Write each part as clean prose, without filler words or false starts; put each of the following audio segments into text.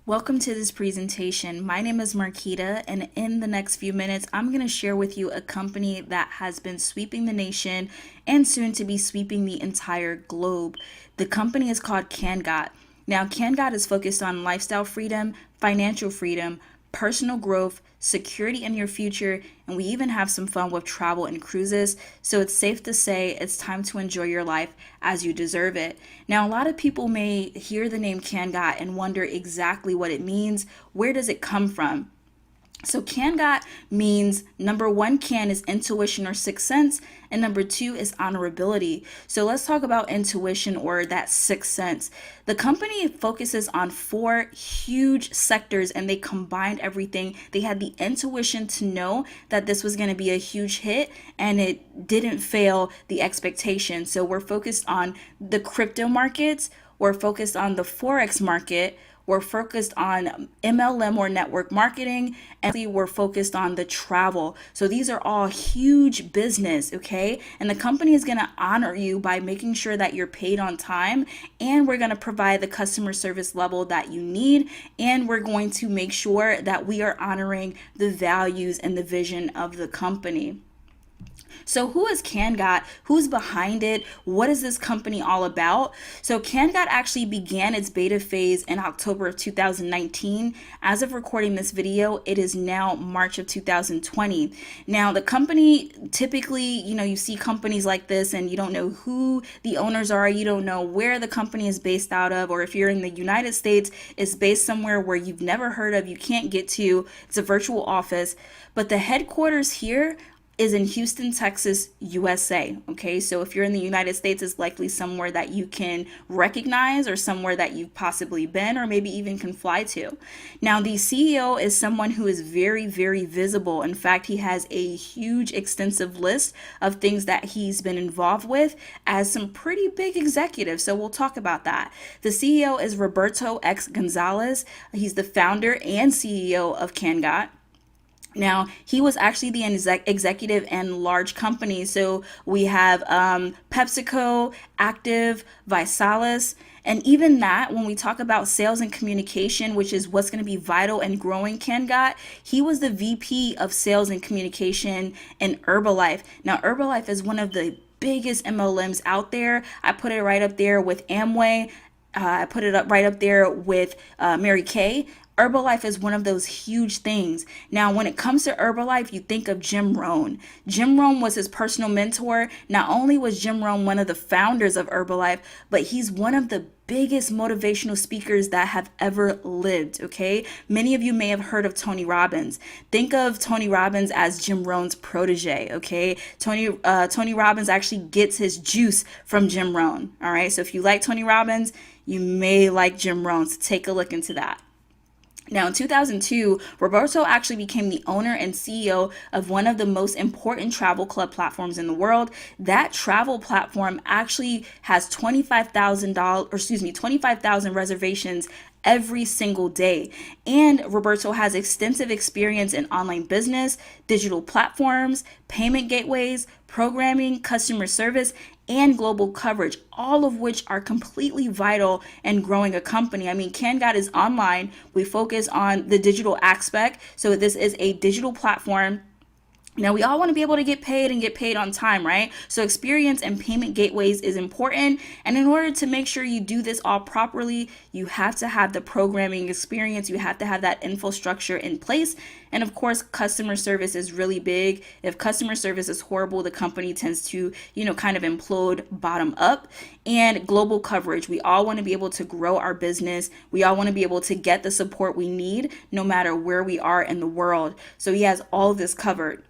Welcome to this presentation. My name is Marquita, and in the next few minutes, I'm going to share with you a company that has been sweeping the nation and soon to be sweeping the entire globe. The company is called Kangot. Now, Kangot is focused on lifestyle freedom, financial freedom, personal growth, security in your future, and we even have some fun with travel and cruises. So it's safe to say it's time to enjoy your life as you deserve it. Now, a lot of people may hear the name Kangot and wonder exactly what it means. Where does it come from? So Kangot means number one, can is intuition or sixth sense, and number two is honorability. So let's talk about intuition or that sixth sense. The company focuses on four huge sectors and they combined everything. They had the intuition to know that this was going to be a huge hit and it didn't fail the expectation. So we're focused on the crypto markets, we're focused on the Forex market, we're focused on MLM or network marketing, and we're focused on the travel. So these are all huge business, okay? And the company is going to honor you by making sure that you're paid on time, and we're going to provide the customer service level that you need, and we're going to make sure that we are honoring the values and the vision of the company. So who is Kangot? Who's behind it? What is this company all about? So Kangot actually began its beta phase in October of 2019. As of recording this video, it is now March of 2020. Now the company typically, you see companies like this and you don't know who the owners are. You don't know where the company is based out of, or if you're in the United States, it's based somewhere where you've never heard of, you can't get to. It's a virtual office, but the headquarters here is in Houston, Texas, USA. Okay, so if you're in the United States, it's likely somewhere that you can recognize or somewhere that you've possibly been or maybe even can fly to. Now, the CEO is someone who is very, very visible. In fact, he has a huge, extensive list of things that he's been involved with as some pretty big executives. So we'll talk about that. The CEO is Roberto X Gonzalez. He's the founder and CEO of Kangot. Now, he was actually the executive in large companies. So we have PepsiCo, Active, Visalis. And even that, when we talk about sales and communication, which is what's going to be vital and growing Kangot, he was the VP of sales and communication in Herbalife. Now, Herbalife is one of the biggest MLMs out there. I put it right up there with Amway. I put it up right up there with Mary Kay. Herbalife is one of those huge things. Now, when it comes to Herbalife, you think of Jim Rohn. Jim Rohn was his personal mentor. Not only was Jim Rohn one of the founders of Herbalife, but he's one of the biggest motivational speakers that have ever lived, okay? Many of you may have heard of Tony Robbins. Think of Tony Robbins as Jim Rohn's protege, okay? Tony Robbins actually gets his juice from Jim Rohn, all right? So if you like Tony Robbins, you may like Jim Rohn, so take a look into that. Now, in 2002, Roberto actually became the owner and CEO of one of the most important travel club platforms in the world. That travel platform actually has 25,000 reservations every single day. And Roberto has extensive experience in online business, digital platforms, payment gateways, programming, customer service, and global coverage, all of which are completely vital in growing a company. I mean, Kangot is online. We focus on the digital aspect. So this is a digital platform. Now, we all want to be able to get paid and get paid on time, right? So experience and payment gateways is important. And in order to make sure you do this all properly, you have to have the programming experience. You have to have that infrastructure in place. And of course, customer service is really big. If customer service is horrible, the company tends to, kind of implode bottom up. And global coverage. We all want to be able to grow our business. We all want to be able to get the support we need no matter where we are in the world. So he has all of this covered.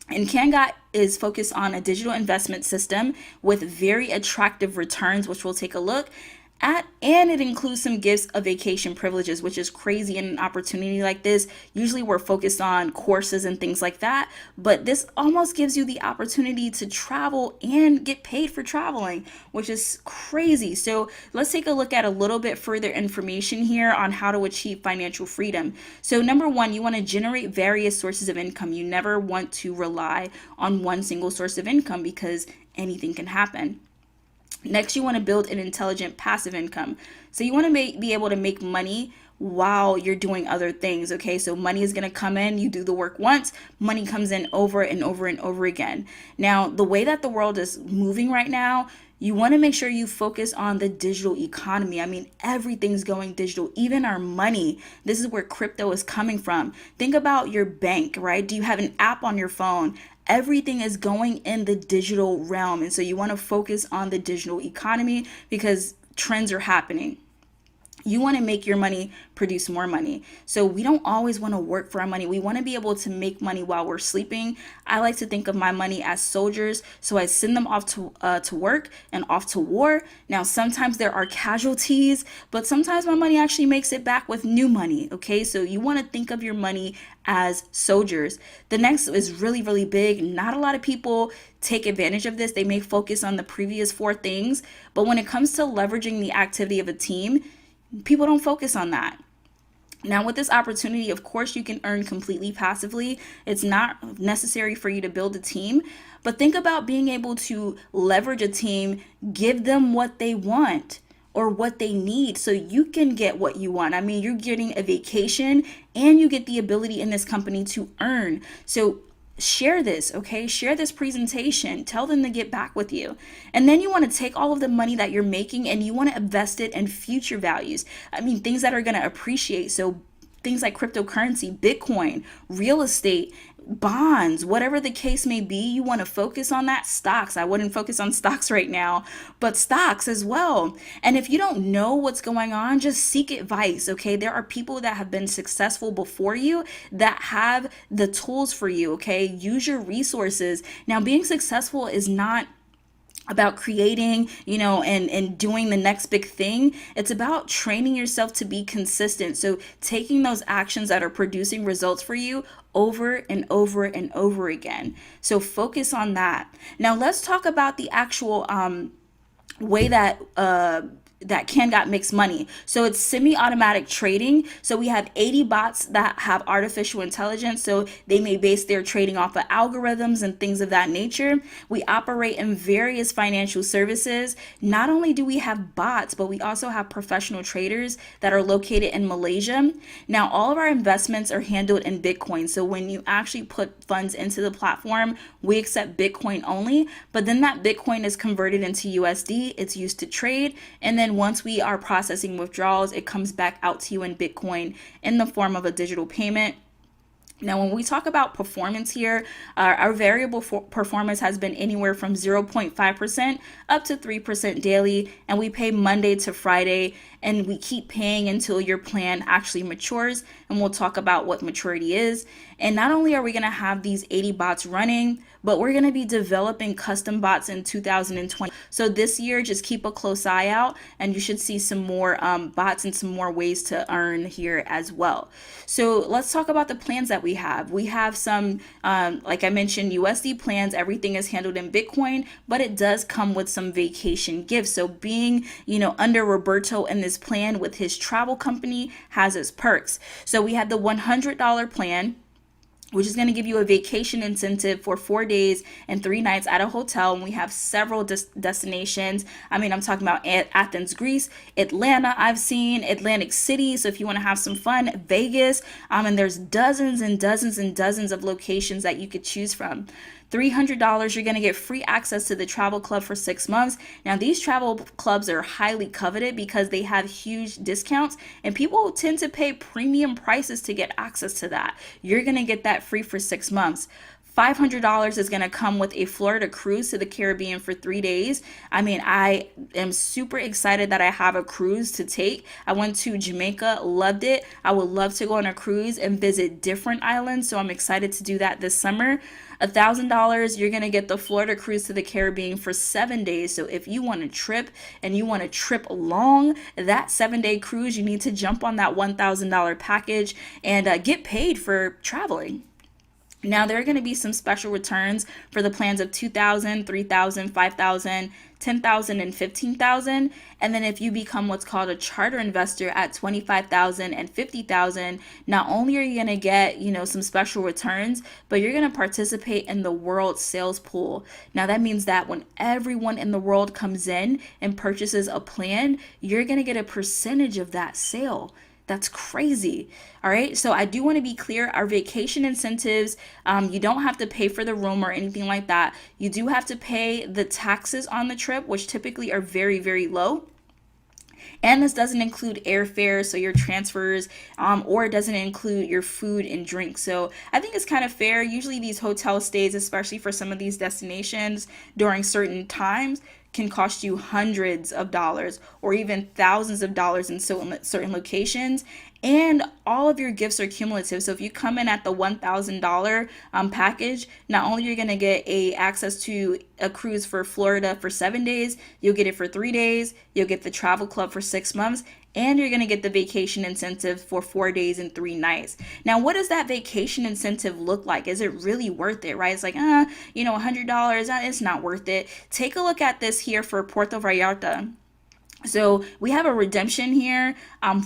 And Kangot is focused on a digital investment system with very attractive returns, which we'll take a look at, and it includes some gifts of vacation privileges, which is crazy in an opportunity like this. Usually we're focused on courses and things like that, but this almost gives you the opportunity to travel and get paid for traveling, which is crazy. So let's take a look at a little bit further information here on how to achieve financial freedom. So number one, you want to generate various sources of income. You never want to rely on one single source of income because anything can happen. Next, you want to build an intelligent passive income. So you want to be able to make money while you're doing other things. Okay, so money is going to come in, you do the work once, money comes in over and over and over again. Now, the way that the world is moving right now, you want to make sure you focus on the digital economy. I mean, everything's going digital, even our money. This is where crypto is coming from. Think about your bank, right? Do you have an app on your phone? Everything is going in the digital realm. And so you want to focus on the digital economy because trends are happening. You want to make your money produce more money. So we don't always want to work for our money. We want to be able to make money while we're sleeping. I like to think of my money as soldiers. So I send them off to work and off to war. Now, sometimes there are casualties, but sometimes my money actually makes it back with new money. Okay, so you want to think of your money as soldiers. The next is really, really big. Not a lot of people take advantage of this. They may focus on the previous four things, but when it comes to leveraging the activity of a team, people don't focus on that. Now, with this opportunity, of course, you can earn completely passively. It's not necessary for you to build a team, but think about being able to leverage a team, give them what they want or what they need so you can get what you want. I mean, you're getting a vacation and you get the ability in this company to earn. So share this, okay? Share this presentation. Tell them to get back with you. And then you want to take all of the money that you're making and you want to invest it in future values. I mean, things that are going to appreciate. So things like cryptocurrency, Bitcoin, real estate, bonds, whatever the case may be, you want to focus on that. Stocks. I wouldn't focus on stocks right now, but stocks as well. And if you don't know what's going on, just seek advice. Okay. There are people that have been successful before you that have the tools for you. Okay. Use your resources. Now, being successful is not about creating, and doing the next big thing. It's about training yourself to be consistent. So taking those actions that are producing results for you over and over and over again. So focus on that. Now let's talk about the actual way that Kangot makes money. So it's semi-automatic trading. So we have 80 bots that have artificial intelligence. So they may base their trading off of algorithms and things of that nature. We operate in various financial services. Not only do we have bots, but we also have professional traders that are located in Malaysia. Now, all of our investments are handled in Bitcoin. So when you actually put funds into the platform, we accept Bitcoin only, but then that Bitcoin is converted into USD. It's used to trade. And then once we are processing withdrawals, it comes back out to you in Bitcoin in the form of a digital payment. Now, when we talk about performance here, our variable performance has been anywhere from 0.5% up to 3% daily, and we pay Monday to Friday, and we keep paying until your plan actually matures, and we'll talk about what maturity is. And not only are we going to have these 80 bots running, but we're going to be developing custom bots in 2020. So this year, just keep a close eye out, and you should see some more bots and some more ways to earn here as well. So let's talk about the plans that we have. We have some, like I mentioned, USD plans. Everything is handled in Bitcoin, but it does come with some vacation gifts. So being, under Roberto in this plan with his travel company has its perks. So we have the $100 plan, which is going to give you a vacation incentive for 4 days and 3 nights at a hotel. And we have several destinations. I mean, I'm talking about Athens, Greece, Atlanta, I've seen Atlantic City. So if you want to have some fun, Vegas, and there's dozens and dozens and dozens of locations that you could choose from. $300, you're going to get free access to the travel club for 6 months. Now, these travel clubs are highly coveted because they have huge discounts and people tend to pay premium prices to get access to that. You're going to get that free for 6 months. $500 is going to come with a Florida cruise to the Caribbean for 3 days. I mean, I am super excited that I have a cruise to take. I went to Jamaica, loved it. I would love to go on a cruise and visit different islands, so I'm excited to do that this summer. $1,000, you're going to get the Florida cruise to the Caribbean for 7 days. So if you want to trip and you want to trip long, that 7-day cruise, you need to jump on that $1,000 package and get paid for traveling. Now, there are going to be some special returns for the plans of $2,000, $3,000, $5,000, $10,000, and $15,000. And then if you become what's called a charter investor at $25,000 and $50,000, not only are you going to get, some special returns, but you're going to participate in the world sales pool. Now, that means that when everyone in the world comes in and purchases a plan, you're going to get a percentage of that sale. That's crazy. All right. So I do want to be clear, our vacation incentives, you don't have to pay for the room or anything like that. You do have to pay the taxes on the trip, which typically are very, very low. And this doesn't include airfare, so your transfers, or it doesn't include your food and drink. So I think it's kind of fair. Usually these hotel stays, especially for some of these destinations during certain times, can cost you hundreds of dollars or even thousands of dollars in certain locations. And all of your gifts are cumulative. So if you come in at the $1,000 package, not only you're going to get a access to a cruise for Florida for 7 days, you'll get it for 3 days, you'll get the travel club for 6 months, and you're going to get the vacation incentive for 4 days and 3 nights. Now, what does that vacation incentive look like? Is it really worth it, right? It's like, $100, it's not worth it. Take a look at this here for Puerto Vallarta. So we have a redemption here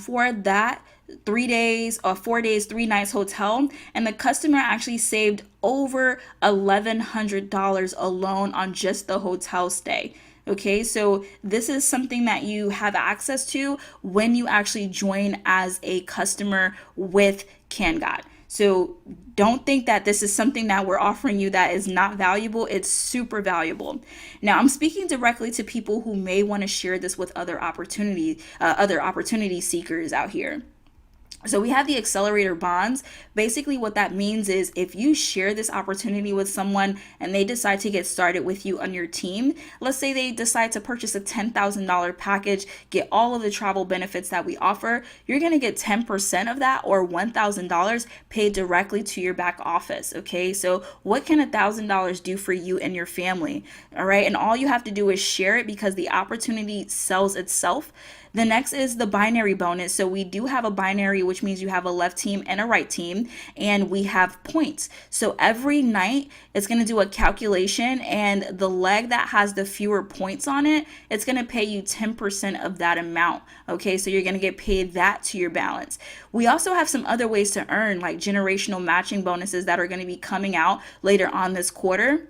for that 3 days or 4 days, 3 nights hotel, and the customer actually saved over $1,100 alone on just the hotel stay. Okay, so this is something that you have access to when you actually join as a customer with Kangot. So don't think that this is something that we're offering you that is not valuable. It's super valuable. Now, I'm speaking directly to people who may want to share this with other opportunity seekers out here. So we have the accelerator bonds. Basically what that means is if you share this opportunity with someone and they decide to get started with you on your team, let's say they decide to purchase a $10,000 package, get all of the travel benefits that we offer, you're going to get 10% of that or $1,000 paid directly to your back office. Okay, so what can $1,000 do for you and your family? All right, and all you have to do is share it because the opportunity sells itself. The next is the binary bonus. So we do have a binary, which means you have a left team and a right team, and we have points. So every night it's going to do a calculation, and the leg that has the fewer points on it, it's going to pay you 10% of that amount. Okay, so you're going to get paid that to your balance. We also have some other ways to earn, like generational matching bonuses that are going to be coming out later on this quarter.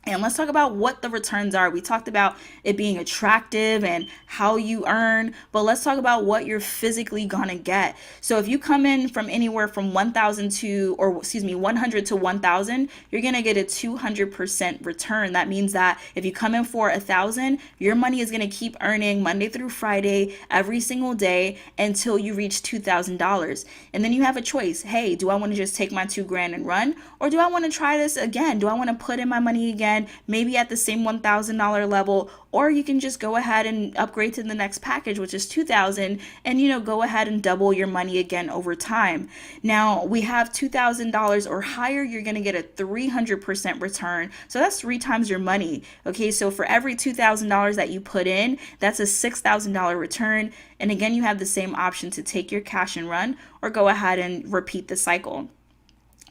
And let's talk about what the returns are. We talked about it being attractive and how you earn, but let's talk about what you're physically gonna get. So if you come in from anywhere from 1,000 to, or excuse me, 100 to 1,000, you're gonna get a 200% return. That means that if you come in for 1,000, your money is gonna keep earning Monday through Friday, every single day until you reach $2,000. And then you have a choice. Hey, do I wanna just take my $2,000 and run? Or do I wanna try this again? Do I wanna put in my money again? Maybe at the same $1,000 level, or you can just go ahead and upgrade to the next package, which is 2,000, and go ahead and double your money again over time. Now we have $2,000 or higher, you're going to get a 300% return. So that's 3 times your money. Okay, so for every $2,000 that you put in, that's a $6,000 return. And again, you have the same option to take your cash and run, or go ahead and repeat the cycle.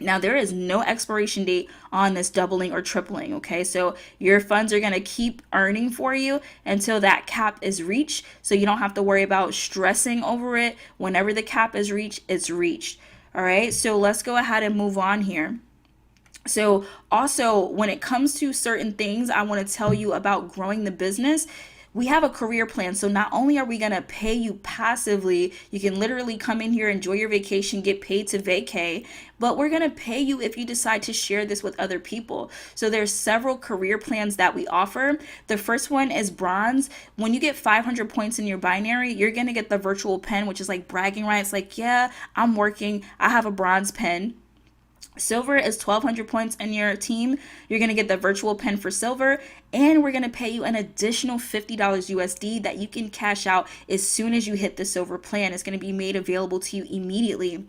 Now, there is no expiration date on this doubling or tripling, okay? So your funds are going to keep earning for you until that cap is reached. So you don't have to worry about stressing over it. Whenever the cap is reached, it's reached. All right, so let's go ahead and move on here. So also, when it comes to certain things, I want to tell you about growing the business. We have a career plan. So not only are we going to pay you passively, you can literally come in here, enjoy your vacation, get paid to vacay, but we're going to pay you if you decide to share this with other people. So there's several career plans that we offer. The first one is bronze. When you get 500 points in your binary, you're going to get the virtual pen, which is like bragging rights. Like, yeah, I'm working, I have a bronze pen. Silver is 1,200 points in your team. You're going to get the virtual pen for silver, and we're going to pay you an additional $50 USD that you can cash out as soon as you hit the silver plan. It's going to be made available to you immediately.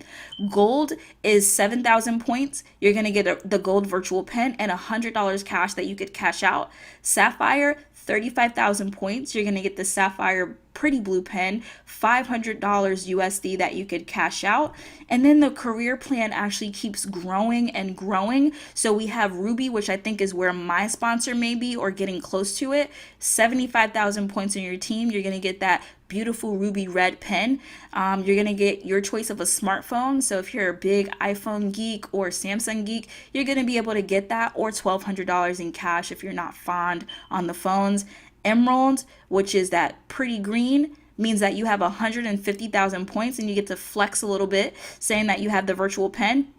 Gold is 7,000 points. You're going to get the gold virtual pen and $100 cash that you could cash out. Sapphire, 35,000 points. You're going to get the Sapphire Pretty Blue pen, $500 USD that you could cash out. And then the career plan actually keeps growing and growing. So we have Ruby, which I think is where my sponsor may be or getting close to it. 75,000 points in your team. You're going to get that beautiful ruby red pen. You're going to get your choice of a smartphone. So if you're a big iPhone geek or Samsung geek, you're going to be able to get that, or $1,200 in cash if you're not fond on the phones. Emerald, which is that pretty green, means that you have 150,000 points and you get to flex a little bit, saying that you have the virtual pen.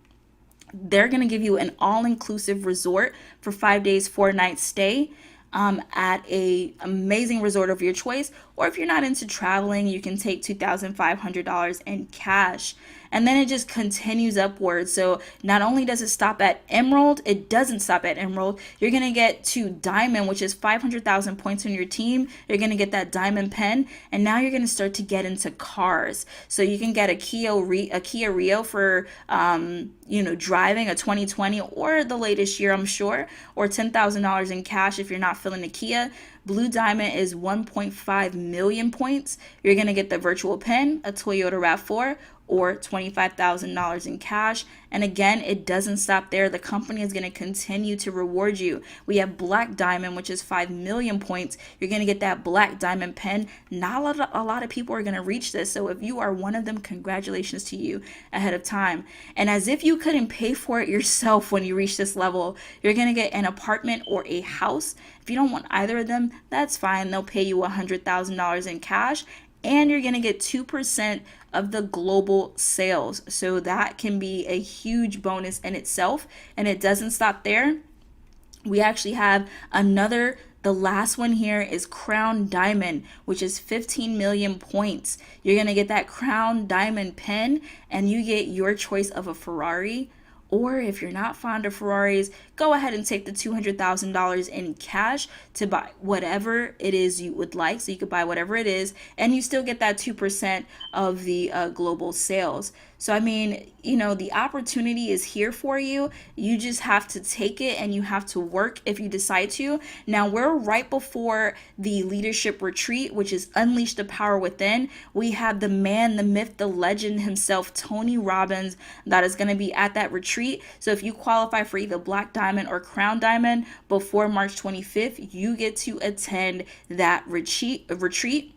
They're going to give you an all-inclusive resort for 5 days, 4 nights stay at a amazing resort of your choice. Or if you're not into traveling, you can take $2,500 in cash. And then it just continues upwards. So not only does it stop at Emerald, it doesn't stop at Emerald. You're going to get to Diamond, which is 500,000 points on your team. You're going to get that Diamond pen. And now you're going to start to get into cars. So you can get a Kia Rio for, driving a 2020 or the latest year, I'm sure, or $10,000 in cash if you're not feeling a Kia. Blue Diamond is 1.5 million points. You're going to get the virtual pen, a Toyota RAV4, or $25,000 in cash. And again, it doesn't stop there. The company is going to continue to reward you. We have Black Diamond, which is 5 million points. You're going to get that Black Diamond pen. Not a lot of people are going to reach this. So if you are one of them, congratulations to you ahead of time. And as if you couldn't pay for it yourself when you reach this level, you're going to get an apartment or a house. If you don't want either of them, that's fine. They'll pay you $100,000 in cash. And you're going to get 2% of the global sales. So that can be a huge bonus in itself. And it doesn't stop there. We actually have the last one here is Crown Diamond, which is 15 million points. You're going to get that Crown Diamond pen and you get your choice of a Ferrari. Or if you're not fond of Ferraris, go ahead and take the $200,000 in cash to buy whatever it is you would like. So you could buy whatever it is, and you still get that 2% of the global sales. So, I mean, the opportunity is here for you. You just have to take it and you have to work if you decide to. Now, we're right before the leadership retreat, which is Unleash the Power Within. We have the man, the myth, the legend himself, Tony Robbins, that is going to be at that retreat. So if you qualify for either Black Diamond or Crown Diamond before March 25th, you get to attend that retreat.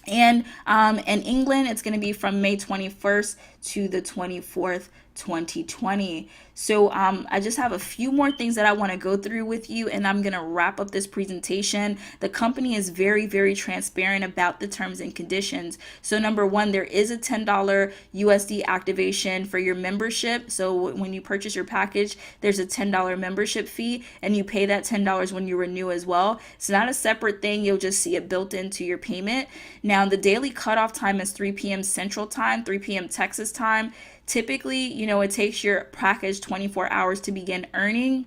And in England, it's going to be from May 21st to the 24th, 2020. So I just have a few more things that I want to go through with you, and I'm going to wrap up this presentation. The company is very, very transparent about the terms and conditions. So number one, there is a $10 USD activation for your membership. So when you purchase your package, there's a $10 membership fee, and you pay that $10 when you renew as well. It's not a separate thing. You'll just see it built into your payment. Now, the daily cutoff time is 3 p.m. Central Time, 3 p.m. Texas time. Typically, it takes your package 24 hours to begin earning.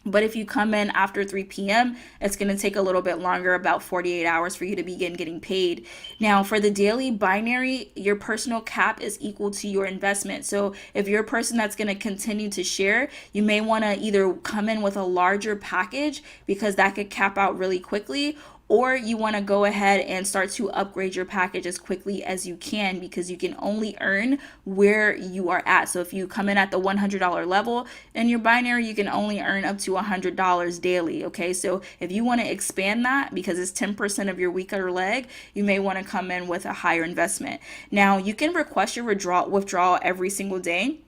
But if you come in after 3 p.m., it's going to take a little bit longer, about 48 hours for you to begin getting paid. Now, for the daily binary, your personal cap is equal to your investment. So if you're a person that's going to continue to share, you may want to either come in with a larger package because that could cap out really quickly, or you want to go ahead and start to upgrade your package as quickly as you can because you can only earn where you are at. So if you come in at the $100 level in your binary, you can only earn up to $100 daily. Okay, so if you want to expand that because it's 10% of your weaker leg, you may want to come in with a higher investment. Now, you can request your withdrawal every single day.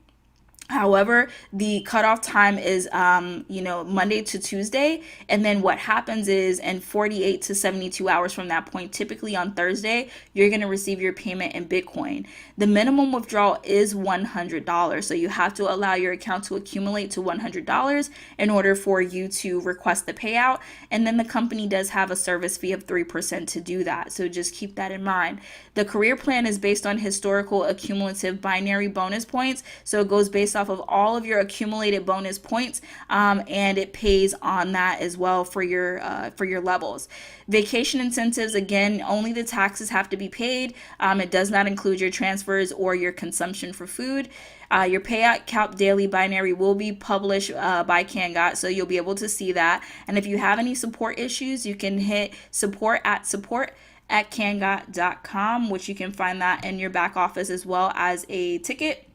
However, the cutoff time is, Monday to Tuesday. And then what happens is in 48 to 72 hours from that point, typically on Thursday, you're going to receive your payment in Bitcoin. The minimum withdrawal is $100. So you have to allow your account to accumulate to $100 in order for you to request the payout. And then the company does have a service fee of 3% to do that. So just keep that in mind. The career plan is based on historical accumulative binary bonus points. So it goes based off of all of your accumulated bonus points, and it pays on that as well for your levels. Vacation incentives, again, only the taxes have to be paid. It does not include your transfers or your consumption for food. Your payout cap daily binary will be published by Kangot, so you'll be able to see that. And if you have any support issues, you can hit support@kangot.com, which you can find that in your back office as well as a ticket.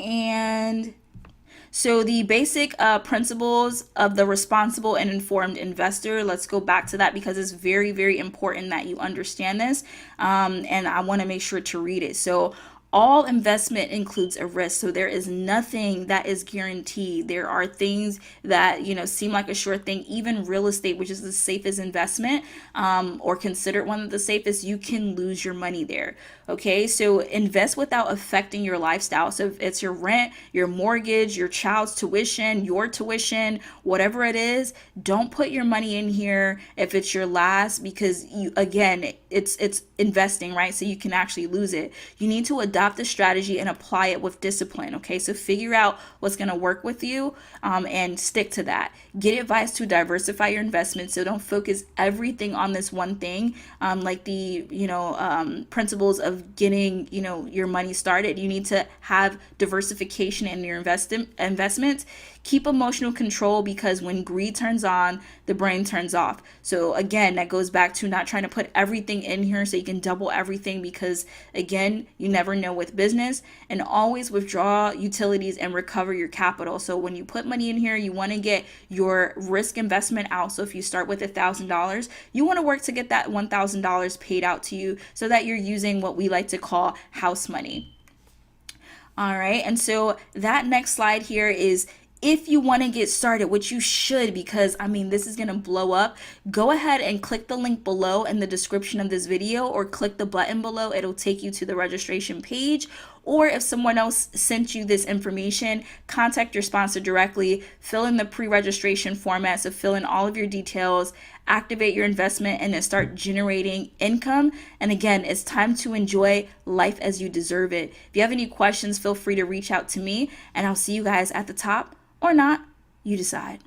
And so the basic principles of the responsible and informed investor, let's go back to that because it's very, very important that you understand this. And I want to make sure to read it. So All investment includes a risk. So there is nothing that is guaranteed. There are things that, seem like a sure thing. Even real estate, which is the safest investment, or considered one of the safest, you can lose your money there. Okay, so invest without affecting your lifestyle. So if it's your rent, your mortgage, your child's tuition, your tuition, whatever it is, don't put your money in here if it's your last, because you, again, it's investing, right? So you can actually lose it. You need to adopt the strategy and apply it with discipline. Okay, so figure out what's going to work with you, and stick to that. Get advice to diversify your investments. So don't focus everything on this one thing, like the principles of getting your money started. You need to have diversification in your investments. Keep emotional control, because when greed turns on, the brain turns off. So again, that goes back to not trying to put everything in here so you can double everything, because again, you never know with business. And always withdraw utilities and recover your capital. So when you put money in here, you want to get your risk investment out. So if you start with $1,000, you want to work to get that $1,000 paid out to you, so that you're using what we like to call house money. All right, and so that next slide here is, if you want to get started, which you should, because this is going to blow up, go ahead and click the link below in the description of this video, or click the button below. It'll take you to the registration page. Or if someone else sent you this information, contact your sponsor directly, fill in the pre-registration format. So fill in all of your details, activate your investment, and then start generating income. And again, it's time to enjoy life as you deserve it. If you have any questions, feel free to reach out to me, and I'll see you guys at the top, or not. You decide.